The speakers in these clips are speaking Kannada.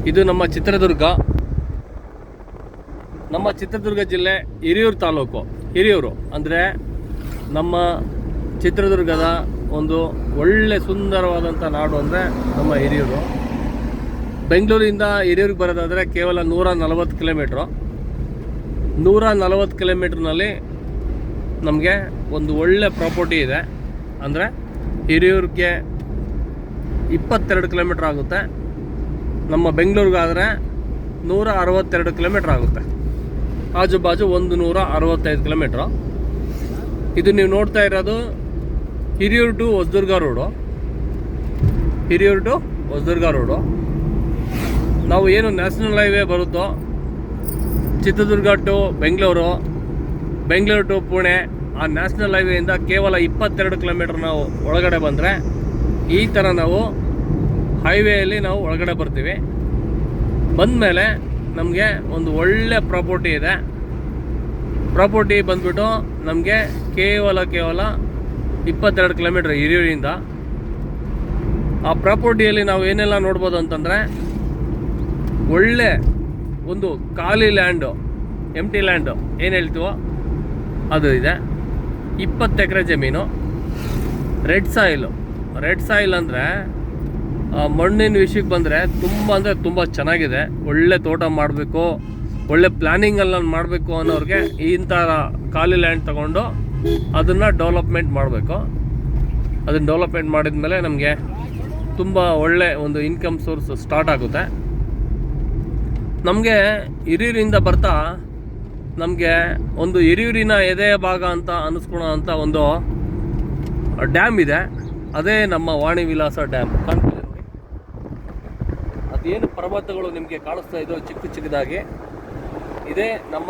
ಇದು ನಮ್ಮ ಚಿತ್ರದುರ್ಗ ಜಿಲ್ಲೆ ಹಿರಿಯೂರು ತಾಲೂಕು. ಹಿರಿಯೂರು ಅಂದರೆ ನಮ್ಮ ಚಿತ್ರದುರ್ಗದ ಒಂದು ಒಳ್ಳೆ ಸುಂದರವಾದಂಥ ನಾಡು ಅಂದರೆ ನಮ್ಮ ಹಿರಿಯೂರು. ಬೆಂಗಳೂರಿಂದ ಹಿರಿಯೂರಿಗೆ ಬರೋದಾದರೆ ಕೇವಲ 140 ಕಿಲೋಮೀಟ್ರು. 140 ಕಿಲೋಮೀಟ್ರ್ನಲ್ಲಿ ನಮಗೆ ಒಂದು ಒಳ್ಳೆ ಪ್ರಾಪರ್ಟಿ ಇದೆ. ಅಂದರೆ ಹಿರಿಯೂರಿಗೆ 22 ಕಿಲೋಮೀಟ್ರ್ ಆಗುತ್ತೆ. ನಮ್ಮ ಬೆಂಗಳೂರಿಗಾದರೆ 162 ಕಿಲೋಮೀಟ್ರ್ ಆಗುತ್ತೆ. ಆಜು ಬಾಜು 165 ಕಿಲೋಮೀಟ್ರು. ಇದು ನೀವು ನೋಡ್ತಾ ಇರೋದು ಹಿರಿಯೂರು ಟು ಹೊಸದುರ್ಗ ರೋಡು. ನಾವು ಏನು ನ್ಯಾಷನಲ್ ಹೈವೇ ಬರುತ್ತೋ ಚಿತ್ರದುರ್ಗ ಟು ಬೆಂಗಳೂರು ಟು ಪುಣೆ, ಆ ನ್ಯಾಷನಲ್ ಹೈವೇಯಿಂದ ಕೇವಲ 22 ಕಿಲೋಮೀಟ್ರ್ ನಾವು ಒಳಗಡೆ ಬಂದರೆ ಈ ಥರ ನಾವು ಹೈವೇಯಲ್ಲಿ ನಾವು ಒಳಗಡೆ ಬರ್ತೀವಿ. ಬಂದಮೇಲೆ ನಮಗೆ ಒಂದು ಒಳ್ಳೆ ಪ್ರಾಪರ್ಟಿ ಇದೆ. ಪ್ರಾಪರ್ಟಿ ಬಂದ್ಬಿಟ್ಟು ನಮಗೆ ಕೇವಲ 22 ಕಿಲೋಮೀಟ್ರ್ ಹಿರಿಯೂರಿಂದ. ಆ ಪ್ರಾಪರ್ಟಿಯಲ್ಲಿ ನಾವು ಏನೆಲ್ಲ ನೋಡ್ಬೋದು ಅಂತಂದರೆ, ಒಳ್ಳೆ ಒಂದು ಖಾಲಿ ಲ್ಯಾಂಡು, ಎಂಟಿ ಲ್ಯಾಂಡು ಏನು ಹೇಳ್ತೀವೋ ಅದು ಇದೆ. 20 ಎಕರೆ ಜಮೀನು. ರೆಡ್ ಸಾಯಿಲ್ ಅಂದರೆ ಮಣ್ಣಿನ ವಿಷಯಕ್ಕೆ ಬಂದರೆ ತುಂಬ ಚೆನ್ನಾಗಿದೆ. ಒಳ್ಳೆ ತೋಟ ಮಾಡಬೇಕು, ಒಳ್ಳೆ ಪ್ಲ್ಯಾನಿಂಗಲ್ಲಿ ಮಾಡಬೇಕು ಅನ್ನೋರಿಗೆ ಇಂಥ ಖಾಲಿ ಲ್ಯಾಂಡ್ ತಗೊಂಡು ಅದನ್ನು ಡೆವಲಪ್ಮೆಂಟ್ ಮಾಡಬೇಕು. ಅದನ್ನು ಡೆವಲಪ್ಮೆಂಟ್ ಮಾಡಿದ ಮೇಲೆ ನಮಗೆ ತುಂಬ ಒಳ್ಳೆ ಒಂದು ಇನ್ಕಮ್ ಸೋರ್ಸ್ ಸ್ಟಾರ್ಟ್ ಆಗುತ್ತೆ. ನಮಗೆ ಹಿರಿಯೂರಿಂದ ಬರ್ತಾ ನಮಗೆ ಒಂದು ಹಿರಿಯೂರಿನ ಎದೆಯ ಭಾಗ ಅಂತ ಅನ್ನಿಸ್ಕೊಳ್ಳೋ ಅಂಥ ಒಂದು ಡ್ಯಾಮ್ ಇದೆ. ಅದೇ ನಮ್ಮ ವಾಣಿ ವಿಲಾಸ ಡ್ಯಾಮ್. ಕಾಣ್ತಿದೆ ನೋಡಿ, ಅದೇನು ಪರ್ವತಗಳು ನಿಮಗೆ ಕಾಣಿಸ್ತಾ ಇದೋ ಚಿಕ್ಕದಾಗಿ, ಇದೇ ನಮ್ಮ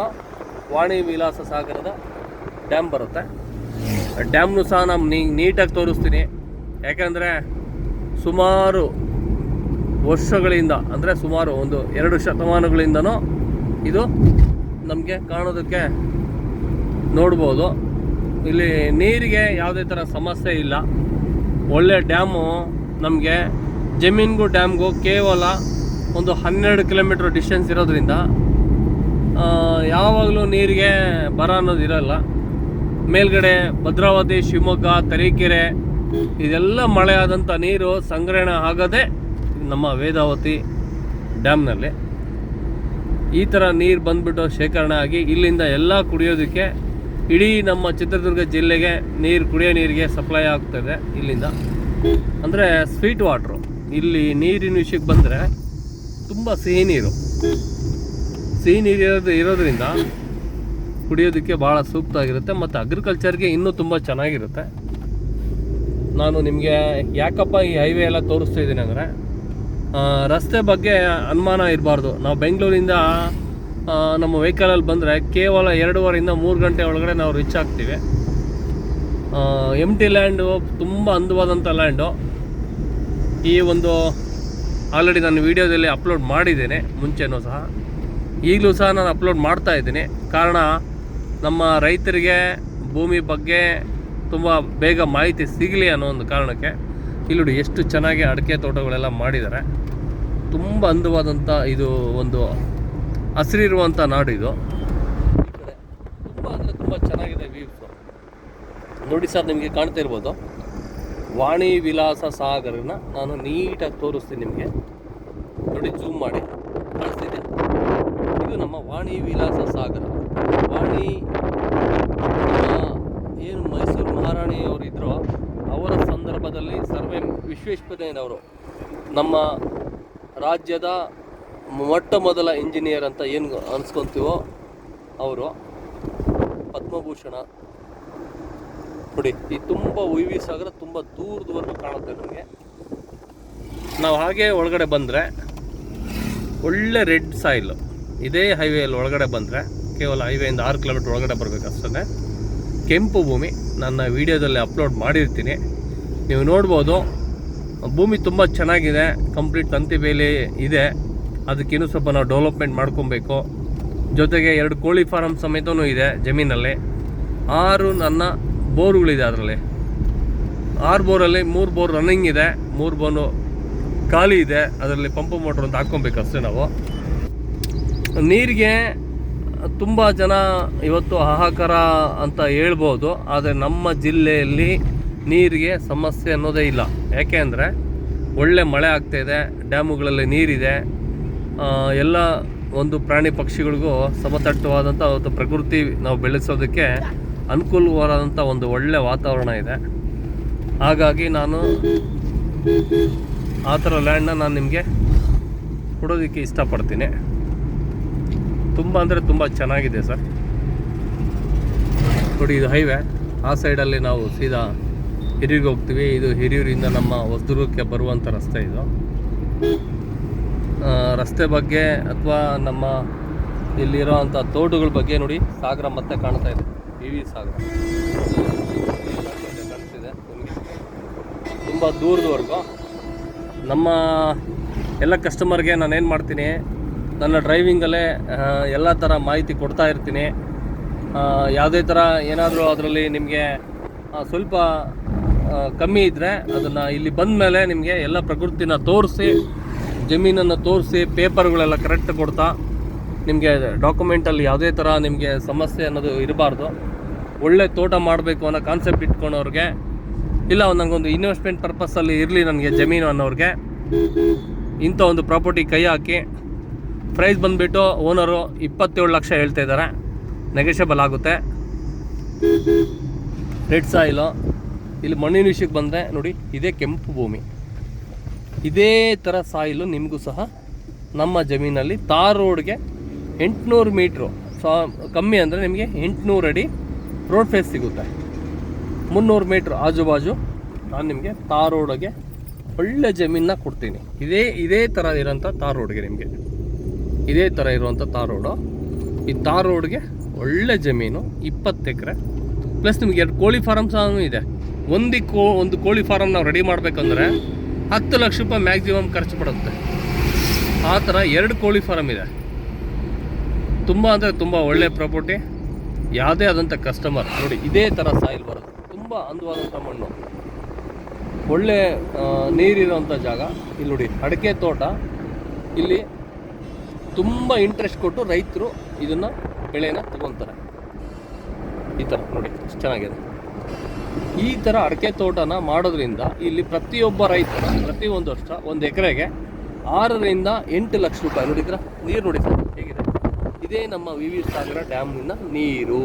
ವಾಣಿ ವಿಲಾಸ ಸಾಗರದ ಡ್ಯಾಮ್ ಬರುತ್ತೆ. ಡ್ಯಾಮ್ನು ಸಹ ನಾನು ನೀಟಾಗಿ ತೋರಿಸ್ತೀನಿ. ಯಾಕೆಂದರೆ ಸುಮಾರು ವರ್ಷಗಳಿಂದ, ಅಂದರೆ ಸುಮಾರು ಒಂದು 2 ಶತಮಾನಗಳಿಂದನೂ ಇದು ನಮಗೆ ಕಾಣೋದಕ್ಕೆ ನೋಡ್ಬೋದು. ಇಲ್ಲಿ ನೀರಿಗೆ ಯಾವುದೇ ಥರ ಸಮಸ್ಯೆ ಇಲ್ಲ. ಒಳ್ಳೆ ಡ್ಯಾಮು. ನಮಗೆ ಜಮೀನಿಗೂ ಡ್ಯಾಮ್ಗೂ ಕೇವಲ ಒಂದು 12 ಕಿಲೋಮೀಟ್ರ್ ಡಿಸ್ಟೆನ್ಸ್ ಇರೋದ್ರಿಂದ ಯಾವಾಗಲೂ ನೀರಿಗೆ ಬರ ಅನ್ನೋದು ಇರೋಲ್ಲ. ಮೇಲ್ಗಡೆ ಭದ್ರಾವತಿ, ಶಿವಮೊಗ್ಗ, ತರೀಕೆರೆ ಇದೆಲ್ಲ ಮಳೆ ಆದಂಥ ನೀರು ಸಂಗ್ರಹಣೆ ಆಗೋದೇ ನಮ್ಮ ವೇದಾವತಿ ಡ್ಯಾಮ್ನಲ್ಲಿ. ಈ ಥರ ನೀರು ಬಂದುಬಿಟ್ಟು ಶೇಖರಣೆ ಆಗಿ ಇಲ್ಲಿಂದ ಎಲ್ಲ ಕುಡಿಯೋದಕ್ಕೆ ಇಡೀ ನಮ್ಮ ಚಿತ್ರದುರ್ಗ ಜಿಲ್ಲೆಗೆ ಕುಡಿಯೋ ನೀರಿಗೆ ಸಪ್ಲೈ ಆಗ್ತದೆ ಇಲ್ಲಿಂದ. ಅಂದರೆ ಸ್ವೀಟ್ ವಾಟ್ರು. ಇಲ್ಲಿ ನೀರಿನ ವಿಷಯಕ್ಕೆ ಬಂದರೆ ತುಂಬ ಸಿಹಿ ನೀರು ಇರೋದ್ರಿಂದ ಕುಡಿಯೋದಕ್ಕೆ ಭಾಳ ಸೂಕ್ತ ಆಗಿರುತ್ತೆ. ಮತ್ತು ಅಗ್ರಿಕಲ್ಚರ್ಗೆ ಇನ್ನೂ ತುಂಬ ಚೆನ್ನಾಗಿರುತ್ತೆ. ನಾನು ನಿಮಗೆ ಯಾಕಪ್ಪ ಈ ಹೈವೇ ಎಲ್ಲ ತೋರಿಸ್ತಾ ಇದ್ದೀನಿ ಅಂದರೆ, ರಸ್ತೆ ಬಗ್ಗೆ ಅನುಮಾನ ಇರಬಾರ್ದು. ನಾವು ಬೆಂಗಳೂರಿಂದ ನಮ್ಮ ವೆಹಿಕಲಲ್ಲಿ ಬಂದರೆ ಕೇವಲ 2.5 3 ಗಂಟೆ ಒಳಗಡೆ ನಾವು ರೀಚ್ ಆಗ್ತೀವಿ. ಎಂಟಿ ಲ್ಯಾಂಡು, ತುಂಬ ಅಂದವಾದಂಥ ಲ್ಯಾಂಡು. ಈ ಒಂದು ಆಲ್ರೆಡಿ ನಾನು ವೀಡಿಯೋದಲ್ಲಿ ಅಪ್ಲೋಡ್ ಮಾಡಿದ್ದೇನೆ ಮುಂಚೆನೂ ಸಹ, ಈಗಲೂ ಸಹ ನಾನು ಅಪ್ಲೋಡ್ ಮಾಡ್ತಾ ಇದ್ದೀನಿ. ಕಾರಣ ನಮ್ಮ ರೈತರಿಗೆ ಭೂಮಿ ಬಗ್ಗೆ ತುಂಬ ಬೇಗ ಮಾಹಿತಿ ಸಿಗಲಿ ಅನ್ನೋ ಒಂದು ಕಾರಣಕ್ಕೆ. ಇಲ್ಲಿ ಎಷ್ಟು ಚೆನ್ನಾಗಿ ಅಡಿಕೆ ತೋಟಗಳೆಲ್ಲ ಮಾಡಿದ್ದಾರೆ. ತುಂಬ ಅಂದವಾದಂಥ ಇದು ಒಂದು ಹಸಿರಿರುವಂಥ ನಾಡು ಇದು. ಈ ಕಡೆ ತುಂಬ ಅಂದರೆ ತುಂಬ ಚೆನ್ನಾಗಿದೆ ವ್ಯೂಸು. ನೋಡಿ ಸರ್, ನಿಮಗೆ ಕಾಣ್ತಾ ಇರ್ಬೋದು ವಾಣಿ ವಿಲಾಸ ಸಾಗರನ ನಾನು ನೀಟಾಗಿ ತೋರಿಸ್ತೀನಿ ನಿಮಗೆ. ನೋಡಿ, ಜೂಮ್ ಮಾಡಿ ಕಾಣಿಸ್ತಿದೆ. ಇದು ನಮ್ಮ ವಾಣಿ ವಿಲಾಸ ಸಾಗರ. ವಾಣಿ ಏನು ಮೈಸೂರು ಮಹಾರಾಣಿಯವರು ಇದ್ರೋ ಅವರ ಸಂದರ್ಭದಲ್ಲಿ ವಿಶ್ವೇಶ್ವರಯ್ಯನವರು ನಮ್ಮ ರಾಜ್ಯದ ಮೊದಲ ಇಂಜಿನಿಯರ್ ಅಂತ ಏನು ಅನ್ಸ್ಕೊತೀವೋ ಅವರು ಪದ್ಮಭೂಷಣ. ನೋಡಿ, ಈ ತುಂಬ ಉಯ್ವಿ ಸಾಗರ ತುಂಬ ದೂರದವರೆಗೂ ಕಾಣುತ್ತೆ ನಮಗೆ. ನಾವು ಹಾಗೆ ಒಳಗಡೆ ಬಂದರೆ ಒಳ್ಳೆ ರೆಡ್ ಸಾಯಿಲು. ಇದೇ ಹೈವೇಯಲ್ಲಿ ಒಳಗಡೆ ಬಂದರೆ ಕೇವಲ ಹೈವೇಯಿಂದ 6 ಕಿಲೋಮೀಟ್ರ್ ಒಳಗಡೆ ಬರಬೇಕಷ್ಟೇ. ಕೆಂಪು ಭೂಮಿ. ನನ್ನ ವೀಡಿಯೋದಲ್ಲಿ ಅಪ್ಲೋಡ್ ಮಾಡಿರ್ತೀನಿ, ನೀವು ನೋಡ್ಬೋದು. ಭೂಮಿ ತುಂಬ ಚೆನ್ನಾಗಿದೆ. ಕಂಪ್ಲೀಟ್ ತಂತಿ ಬೇಲಿ ಇದೆ. ಅದಕ್ಕಿನ್ನೂ ಸ್ವಲ್ಪ ನಾವು ಡೆವಲಪ್ಮೆಂಟ್ ಮಾಡ್ಕೊಬೇಕು. ಜೊತೆಗೆ 2 ಕೋಳಿ ಫಾರಮ್ ಸಮೇತನೂ ಇದೆ ಜಮೀನಲ್ಲಿ. 6 ನನ್ನ ಬೋರ್ಗಳಿದೆ. ಅದರಲ್ಲಿ 6 ಬೋರಲ್ಲಿ 3 ಬೋರ್ ರನ್ನಿಂಗ್ ಇದೆ. 3 ಬೋರು ಖಾಲಿ ಇದೆ, ಅದರಲ್ಲಿ ಪಂಪ್ ಮೋಟ್ರ್ ಅಂತ ಹಾಕ್ಕೊಬೇಕು ಅಷ್ಟೇ ನಾವು. ನೀರಿಗೆ ತುಂಬ ಜನ ಇವತ್ತು ಹಾಹಾಕಾರ ಅಂತ ಹೇಳ್ಬೋದು, ಆದರೆ ನಮ್ಮ ಜಿಲ್ಲೆಯಲ್ಲಿ ನೀರಿಗೆ ಸಮಸ್ಯೆ ಅನ್ನೋದೇ ಇಲ್ಲ. ಯಾಕೆ ಅಂದರೆ ಒಳ್ಳೆ ಮಳೆ ಆಗ್ತಾಯಿದೆ, ಡ್ಯಾಮುಗಳಲ್ಲಿ ನೀರಿದೆ, ಎಲ್ಲ ಒಂದು ಪ್ರಾಣಿ ಪಕ್ಷಿಗಳಿಗೂ ಸಮತಟ್ಟವಾದಂಥ ಒಂದು ಪ್ರಕೃತಿ ನಾವು ಬೆಳೆಸೋದಕ್ಕೆ ಅನುಕೂಲವಾದಂಥ ಒಂದು ಒಳ್ಳೆ ವಾತಾವರಣ ಇದೆ. ಹಾಗಾಗಿ ನಾನು ಆ ಥರ ಲ್ಯಾಂಡ್ನ ನಾನು ನಿಮಗೆ ಕೊಡೋದಕ್ಕೆ ಇಷ್ಟಪಡ್ತೀನಿ. ತುಂಬ ಅಂದರೆ ತುಂಬ ಚೆನ್ನಾಗಿದೆ ಸರ್. ನೋಡಿ, ಇದು ಹೈವೇ, ಆ ಸೈಡಲ್ಲಿ ನಾವು ಸೀದಾ ಹಿರಿಯೂರಿಗೆ ಹೋಗ್ತೀವಿ. ಇದು ಹಿರಿಯೂರಿಂದ ನಮ್ಮ ಹೊಸದುರ್ಗಕ್ಕೆ ಬರುವಂಥ ರಸ್ತೆ. ಇದು ರಸ್ತೆ ಬಗ್ಗೆ ಅಥವಾ ನಮ್ಮ ಇಲ್ಲಿರೋ ಅಂಥ ತೋಟಗಳ ಬಗ್ಗೆ ನೋಡಿ, ಸಾಗರ ಮತ್ತೆ ಕಾಣ್ತಾ ಇದೆ, ವಿ ಸಾಗರ ಕಾಣಿಸ್ತಿದೆ ನಿಮಗೆ ತುಂಬ ದೂರದವರೆಗೂ. ನಮ್ಮ ಎಲ್ಲ ಕಸ್ಟಮರ್ಗೆ ನಾನೇನು ಮಾಡ್ತೀನಿ, ನನ್ನ ಡ್ರೈವಿಂಗಲ್ಲೇ ಎಲ್ಲ ಥರ ಮಾಹಿತಿ ಕೊಡ್ತಾ ಇರ್ತೀನಿ. ಯಾವುದೇ ಥರ ಏನಾದರೂ ಅದರಲ್ಲಿ ನಿಮಗೆ ಸ್ವಲ್ಪ ಕಮ್ಮಿ ಇದ್ದರೆ ಅದನ್ನು ಇಲ್ಲಿ ಬಂದ ಮೇಲೆ ನಿಮಗೆ ಎಲ್ಲ ಪ್ರಕೃತಿನ ತೋರಿಸಿ, ಜಮೀನನ್ನು ತೋರಿಸಿ, ಪೇಪರ್ಗಳೆಲ್ಲ ಕರೆಕ್ಟ್ ಕೊಡ್ತಾ, ನಿಮಗೆ ಡಾಕ್ಯುಮೆಂಟಲ್ಲಿ ಯಾವುದೇ ಥರ ನಿಮಗೆ ಸಮಸ್ಯೆ ಅನ್ನೋದು ಇರಬಾರ್ದು. ಒಳ್ಳೆ ತೋಟ ಮಾಡಬೇಕು ಅನ್ನೋ ಕಾನ್ಸೆಪ್ಟ್ ಇಟ್ಕೊಂಡವ್ರಿಗೆ, ಇಲ್ಲ ನನಗೊಂದು ಇನ್ವೆಸ್ಟ್ಮೆಂಟ್ ಪರ್ಪಸ್ಸಲ್ಲಿ ಇರಲಿ ನನಗೆ ಜಮೀನು ಅನ್ನೋರಿಗೆ ಇಂಥ ಒಂದು ಪ್ರಾಪರ್ಟಿ ಕೈ ಹಾಕಿ. ಪ್ರೈಸ್ ಬಂದುಬಿಟ್ಟು ಓನರು 27 ಲಕ್ಷ ಹೇಳ್ತಾ ಇದ್ದಾರೆ, ನೆಗೋಷಿಯಬಲ್ ಆಗುತ್ತೆ. Red soil. ಇಲ್ಲಿ ಮಣ್ಣಿನ ವಿಷಯಕ್ಕೆ ಬಂದರೆ ನೋಡಿ, ಇದೇ ಕೆಂಪು ಭೂಮಿ, ಇದೇ ಥರ ಸಾಯಿಲು ನಿಮಗೂ ಸಹ ನಮ್ಮ ಜಮೀನಲ್ಲಿ ತಾರ್ ರೋಡ್ಗೆ 800 ಮೀಟ್ರು ಕಮ್ಮಿ ಅಂದರೆ ನಿಮಗೆ 800 ಅಡಿ ರೋಡ್ ಫೇಸ್ ಸಿಗುತ್ತೆ. 300 ಮೀಟ್ರ್ ಆಜು ಬಾಜು ನಾನು ನಿಮಗೆ ತಾರ್ ರೋಡ್ಗೆ ಒಳ್ಳೆ ಜಮೀನನ್ನ ಕೊಡ್ತೀನಿ. ಇದೇ ಥರ ಇರೋಂಥ ತಾರ್ ರೋಡ್ಗೆ ನಿಮಗೆ ಇದೇ ಥರ ಇರುವಂಥ ತಾರ್ ರೋಡು. ಈ ತಾರ್ ರೋಡ್ಗೆ ಒಳ್ಳೆ ಜಮೀನು, 20 ಎಕರೆ ಪ್ಲಸ್ ನಿಮಗೆ 2 ಕೋಳಿ ಫಾರಮ್ ಸಹ ಇದೆ. ಒಂದು ಕೋಳಿ ಫಾರಮ್ ನಾವು ರೆಡಿ ಮಾಡಬೇಕಂದ್ರೆ 10 ಲಕ್ಷ ರೂಪಾಯಿ ಮ್ಯಾಕ್ಸಿಮಮ್ ಖರ್ಚು ಪಡುತ್ತೆ. ಆ ಥರ 2 ಕೋಳಿ ಫಾರಮ್ ಇದೆ. ತುಂಬ ಅಂದರೆ ತುಂಬ ಒಳ್ಳೆ ಪ್ರಾಪರ್ಟಿ. ಯಾವುದೇ ಆದಂಥ ಕಸ್ಟಮರ್ ನೋಡಿ, ಇದೇ ಥರ ಸಾಯಿಲ್ ಬರುತ್ತೆ, ತುಂಬ ಅಂದವಾದಂಥ ಮಣ್ಣು, ಒಳ್ಳೆ ನೀರಿರೋಂಥ ಜಾಗ. ಇಲ್ಲಿ ನೋಡಿ, ಅಡಿಕೆ ತೋಟ. ಇಲ್ಲಿ ತುಂಬ ಇಂಟ್ರೆಸ್ಟ್ ಕೊಟ್ಟು ರೈತರು ಇದನ್ನು ಬೆಳೆನ ತಗೊತಾರೆ. ಈ ಥರ ನೋಡಿ ಎಷ್ಟು ಚೆನ್ನಾಗಿದೆ. ಈ ಥರ ಅಡಿಕೆ ತೋಟನ ಮಾಡೋದ್ರಿಂದ ಇಲ್ಲಿ ಪ್ರತಿಯೊಬ್ಬ ರೈತನ ಪ್ರತಿಯೊಂದು ವರ್ಷ 1 ಎಕರೆಗೆ 6 ರಿಂದ 8 ಲಕ್ಷ ರೂಪಾಯಿ. ನೋಡಿದ್ರ ನೀರು ನೋಡಿ ಸರ್ ಹೇಗಿದೆ. ಇದೇ ನಮ್ಮ ವಿ ಸಾಗರ ಡ್ಯಾಮ್ನಿಂದ ನೀರು.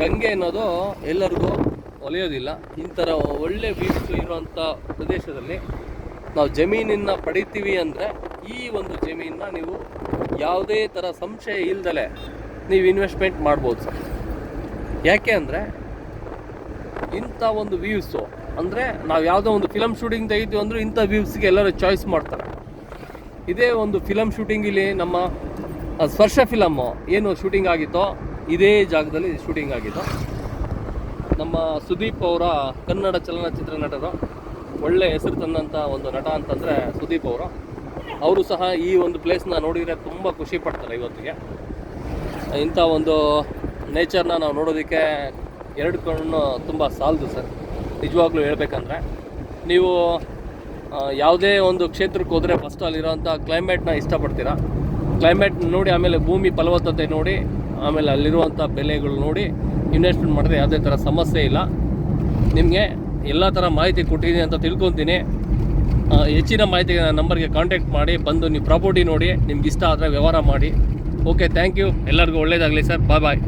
ಗಂಗೆ ಅನ್ನೋದು ಎಲ್ಲರಿಗೂ ಒಲೆಯೋದಿಲ್ಲ. ಇಂಥರ ಒಳ್ಳೆ ವ್ಯೂಸ್ ಇರುವಂಥ ಪ್ರದೇಶದಲ್ಲಿ ನಾವು ಜಮೀನನ್ನು ಪಡಿತೀವಿ ಅಂದರೆ ಈ ಒಂದು ಜಮೀನನ್ನ ನೀವು ಯಾವುದೇ ಥರ ಸಂಶಯ ಇಲ್ದಲೆ ನೀವು ಇನ್ವೆಸ್ಟ್ಮೆಂಟ್ ಮಾಡ್ಬೋದು ಸರ್. ಯಾಕೆ ಅಂದರೆ ಇಂಥ ಒಂದು ವ್ಯೂಸು ಅಂದರೆ ನಾವು ಯಾವುದೋ ಒಂದು ಫಿಲಮ್ ಶೂಟಿಂಗ್ ತೆಗಿತೀವಿ ಅಂದರೂ ಇಂಥ ವ್ಯೂಸ್ಗೆ ಎಲ್ಲರೂ ಚಾಯ್ಸ್ ಮಾಡ್ತಾರೆ. ಇದೇ ಒಂದು ಫಿಲಮ್ ಶೂಟಿಂಗ್ ಇಲ್ಲಿ ನಮ್ಮ ಸ್ಪರ್ಶ ಫಿಲಮ್ಮು ಏನು ಶೂಟಿಂಗ್ ಆಗಿತ್ತೋ ಇದೇ ಜಾಗದಲ್ಲಿ ಶೂಟಿಂಗ್ ಆಗಿತ್ತು. ನಮ್ಮ ಸುದೀಪ್ ಅವರ ಕನ್ನಡ ಚಲನಚಿತ್ರ ನಟರು, ಒಳ್ಳೆ ಹೆಸರು ತಂದಂಥ ಒಂದು ನಟ ಅಂತಂದರೆ ಸುದೀಪ್ ಅವರು ಸಹ ಈ ಒಂದು ಪ್ಲೇಸ್ನ ನೋಡಿದರೆ ತುಂಬ ಖುಷಿ ಪಡ್ತಾರೆ. ಇವತ್ತಿಗೆ ಇಂಥ ಒಂದು ನೇಚರ್ನ ನಾವು ನೋಡೋದಕ್ಕೆ 2 ಕಣ್ಣು ತುಂಬ ಸಾಲದು ಸರ್. ನಿಜವಾಗ್ಲೂ ಹೇಳ್ಬೇಕಂದ್ರೆ ನೀವು ಯಾವುದೇ ಒಂದು ಕ್ಷೇತ್ರಕ್ಕೆ ಹೋದರೆ ಫಸ್ಟ್ ಅಲ್ಲಿರೋಂಥ ಕ್ಲೈಮೇಟ್ನ ಇಷ್ಟಪಡ್ತೀರಾ. ಕ್ಲೈಮೇಟ್ ನೋಡಿ, ಆಮೇಲೆ ಭೂಮಿ ಫಲವತ್ತತೆ ನೋಡಿ, ಆಮೇಲೆ ಅಲ್ಲಿರುವಂಥ ಬೆಲೆಗಳು ನೋಡಿ ಇನ್ವೆಸ್ಟ್ಮೆಂಟ್ ಮಾಡಿದ್ರೆ ಯಾವುದೇ ಥರ ಸಮಸ್ಯೆ ಇಲ್ಲ. ನಿಮಗೆ ಎಲ್ಲ ಥರ ಮಾಹಿತಿ ಕೊಟ್ಟಿದ್ದೀನಿ ಅಂತ ತಿಳ್ಕೊತೀನಿ. ಹೆಚ್ಚಿನ ಮಾಹಿತಿಗೆ ನನ್ನ ನಂಬರ್ಗೆ ಕಾಂಟ್ಯಾಕ್ಟ್ ಮಾಡಿ ಬಂದು ನೀವು ಪ್ರಾಪರ್ಟಿ ನೋಡಿ, ನಿಮ್ಗೆ ಇಷ್ಟ ಆದರೆ ವ್ಯವಹಾರ ಮಾಡಿ. Okay, thank you. ಎಲ್ಲರಿಗೂ ಒಳ್ಳೆಯದಾಗಲಿ ಸರ್. ಬಾಯ್.